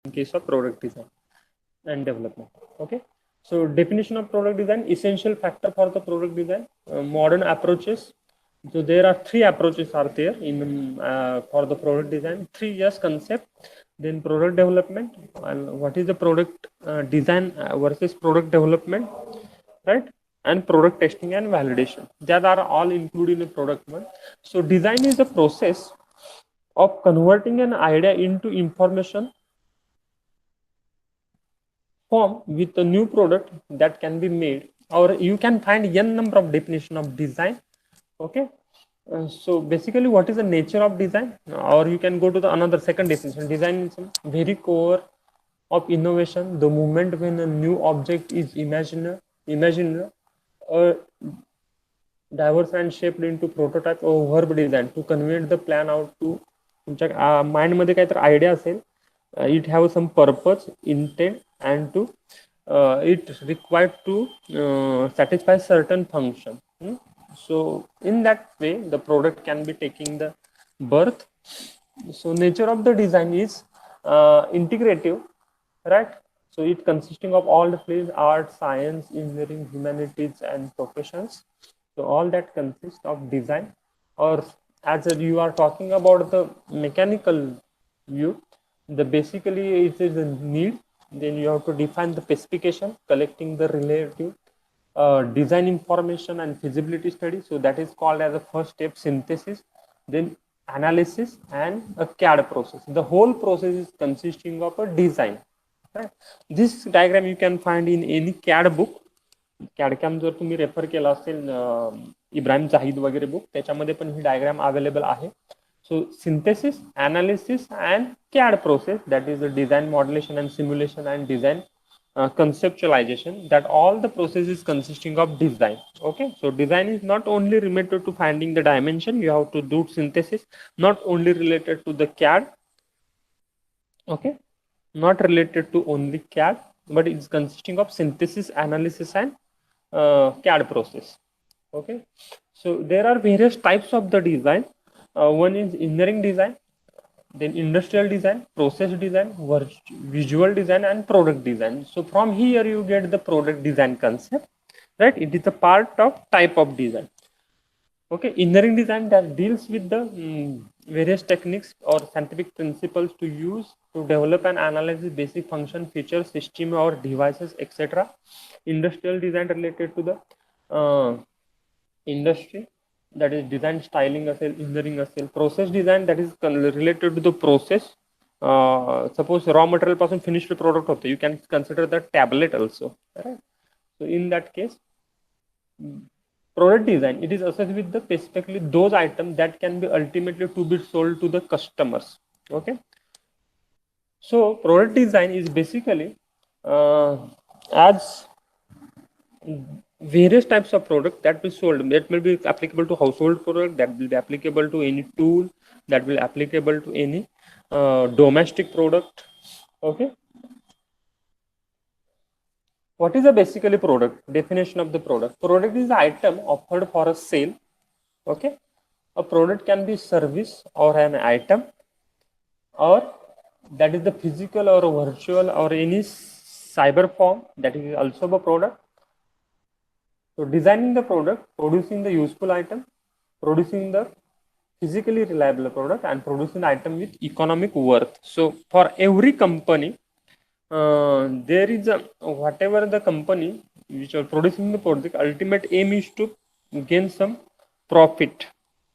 in case of product design and development. Okay, so definition of product design, essential factor for the product design, modern approaches. So there are three approaches are there in for the product design. 3 years concept, then product development, and what is the product design versus product development, right? And product testing and validation. That are all included in product one. So design is the process of converting an idea into information form with a new product that can be made, or you can find n number of definition of design. Okay, so basically what is the nature of design, or you can go to the another second definition. Design is very core of innovation, the moment when a new object is imagined or diverse and shaped into prototype or verb design to convey the plan out to तुमच्या mind मध्ये काहीतरी idea असेल, it have some purpose, intent, and to it required to satisfy certain function. So in that way the product can be taking the birth. So nature of the design is integrative, right? So it consisting of all the fields: art, science, engineering, humanities, and professions. So all that consists of design. Or as you are talking about the mechanical view, the basically it is a need. Then you have to define the specification, collecting the relative design information and feasibility study. So that is called as a first step synthesis, then analysis, and a CAD process. The whole process is consisting of a design. Right? This diagram you can find in any CAD book. कॅडकॅम जर तुम्ही refer केला असेल इब्राहिम जाहिद वगैरे book, त्याच्यामध्ये पण ही diagram available आहे. So synthesis, analysis and CAD process, that is the design, modulation and simulation and design conceptualization, that all the process is consisting of design. Okay, so design is not only related to finding the dimension, you have to do synthesis, not only related to the CAD. Okay, not related to only CAD, but it's consisting of synthesis, analysis, and CAD process. Okay, so there are various types of the design. One is engineering design, then industrial design, process design, visual design, and product design. So from here you get the product design concept, right? It is a part of type of design. Okay, engineering design that deals with the various techniques or scientific principles to use to develop and analyze the basic function, features, system, or devices, etc. Industrial design related to the industry, that is design styling असेल, engineering असेल. Process design that is related to the process. Suppose raw material पासून finished product होते, you can consider the tablet also, right? So in that case, product design, it is associated with the specifically those items that can be ultimately to be sold to the customers. Okay, so product design is basically as various types of product that will sold, that will be applicable to household product, that will be applicable to any tool, that will applicable to any domestic product. Okay, what is a basically product? Definition of the product. Product is the item offered for a sale. Okay, a product can be service or an item, or that is the physical or virtual or any cyber form, that is also a product. So designing the product, producing the useful item, producing the physically reliable product, and producing the item with economic worth. So for every company, there is a whatever the company which are producing the product, ultimate aim is to gain some profit.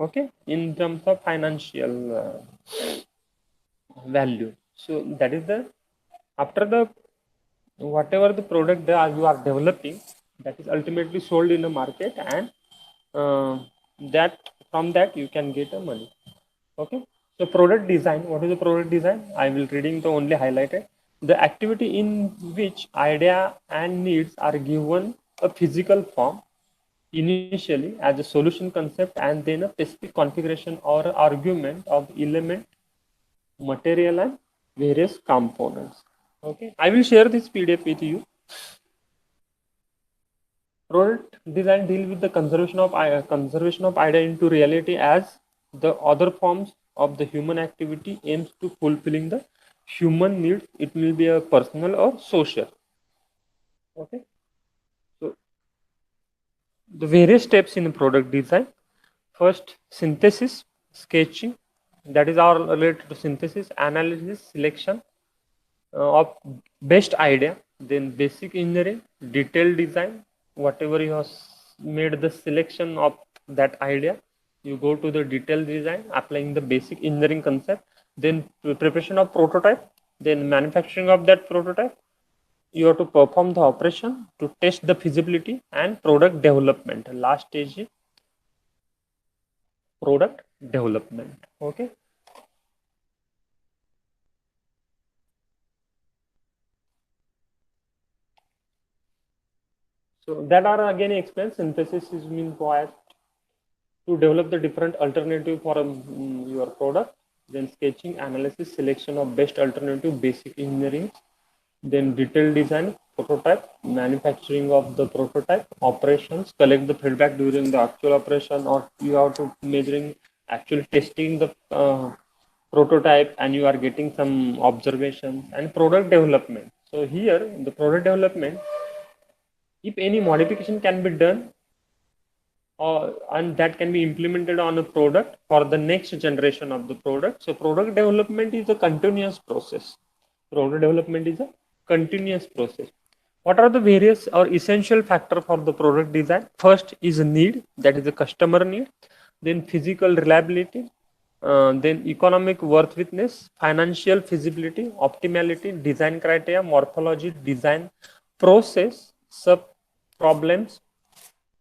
Okay, in terms of financial value. So that is the after the whatever the product that you are developing, that is ultimately sold in the market, and that from that you can get a money. Okay, so product design, what is the product design? I will reading the only highlighted. The activity in which idea and needs are given a physical form initially as a solution concept, and then a specific configuration or argument of element, material, and various components. Okay, I will share this PDF with you. Product design deal with the conservation of idea into reality as the other forms of the human activity aims to fulfilling the human needs, it will be a personal or social. Okay. So the various steps in product design. First, synthesis, sketching, that is all related to synthesis, analysis, selection of best idea, then basic engineering, detailed design, whatever you have made the selection of that idea, you go to the detailed design, applying the basic engineering concept, then preparation of prototype, then manufacturing of that prototype, you have to perform the operation to test the feasibility and product development. Last stage is product development. Okay. So that are again explained. Synthesis is mean required to develop the different alternative for your product. Then sketching, analysis, selection of best alternative, basic engineering. Then detailed design, prototype, manufacturing of the prototype, operations, collect the feedback during the actual operation, or you have to measuring actual testing the prototype, and you are getting some observations and product development. So here in the product development, if any modification can be done and that can be implemented on a product for the next generation of the product. So product development is a continuous process. Product development is a continuous process. What are the various or essential factor for the product design? First is a need, that is the customer need. Then physical reliability, then economic worthiness, financial feasibility, optimality, design criteria, morphology, design process, sub problems,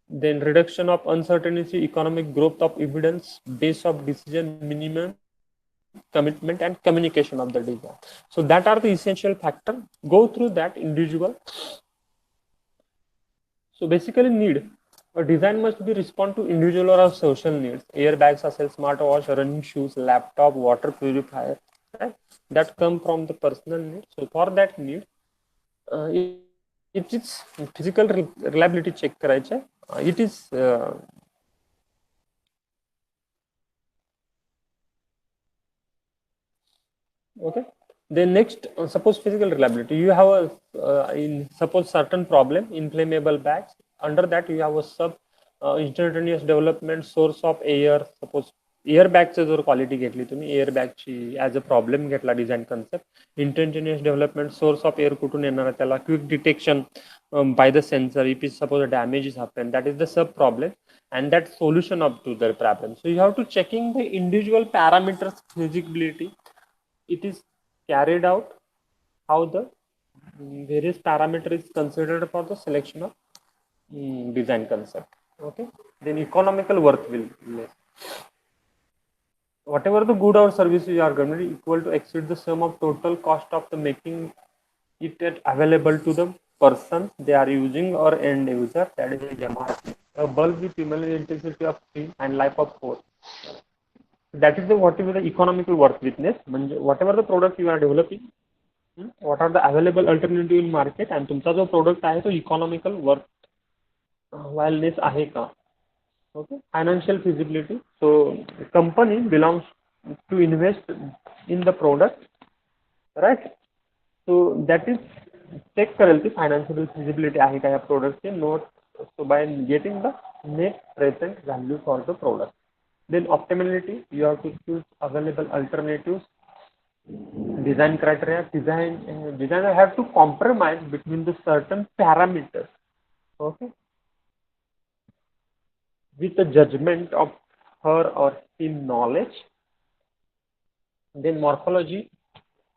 then reduction of uncertainty, economic growth of evidence, base of decision, minimum commitment, and communication of the design. So that are the essential factor. Go through that individual. So basically need. A design must be respond to individual or social needs. Airbags, smartwatch, running shoes, laptop, water purifier, right? That come from the personal need. So for that need, it is physical reliability check करायचे. It is okay. Then next, suppose physical reliability. You have a in suppose certain problem, inflammable bags. Under that, you have a sub instantaneous development source of air. Suppose airbagचे जर quality घेतली तुम्ही एअरबॅगची as a problem घेतला design concept instantaneous development source of air कुठून येणार आहे त्याला quick detection by the sensor if is suppose a damage is happened, that is the sub problem and that solution of to the problem. So you have to checking the individual parameters feasibility, it is carried out how the various parameter is considered for the selection of design concept. Okay. Then economical worth will less. Whatever the good or service you are going to equal to exceed the sum of total cost of the making it available to the person they are using or end user, that is a MRP. A bulb with cumulative intensity of 3 and life of 4. That is the whatever the economical worthiness, whatever the product you are developing, what are the available alternative in market, and तुमचा जो product आहे तो economical worthwhileness आहे का? Okay. Financial feasibility. So company belongs to invest in the product, right? So that is check करेल ती financial feasibility आहे का या product ची note. So by getting the net present value for the product. Then optimality, you have to choose available alternatives. Design criteria, designer have to compromise between the certain parameters. Okay. With the judgment of her or him knowledge. Then morphology,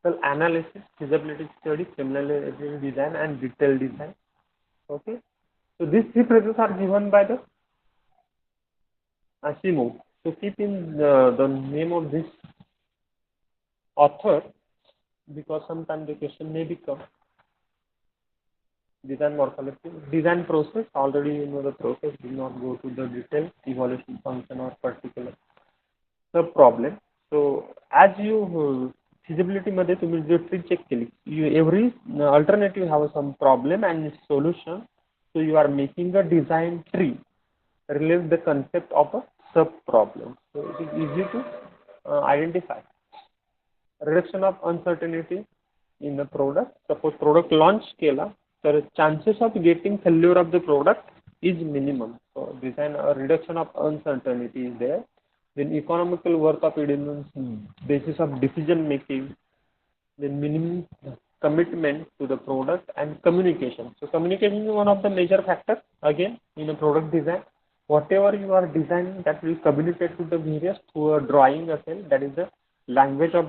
analysis, feasibility study, similarity design, and detailed design. Okay. So these three phrases are given by the Asimov. So keep in the name of this author because sometimes the question may become design morphology, design process. Already you know the process. Do not go to the detail, evaluation function or particular sub problem. So as you feasibility मध्ये तुम्ही जो tree check केली, you every alternative have some problem and solution. So you are making a design tree relate the concept of a sub problem. So it is easy to identify. reduction of uncertainty in the product. Suppose product launch केला तर chances of getting failure of the product is minimum. So design a reduction of uncertainty is there. Then economical work of it basis of decision making. Then minimum commitment to the product and communication. So communication is one of the major factors again in a product design. Whatever you are designing, that will communicate to the various through a drawing as well. That is the language of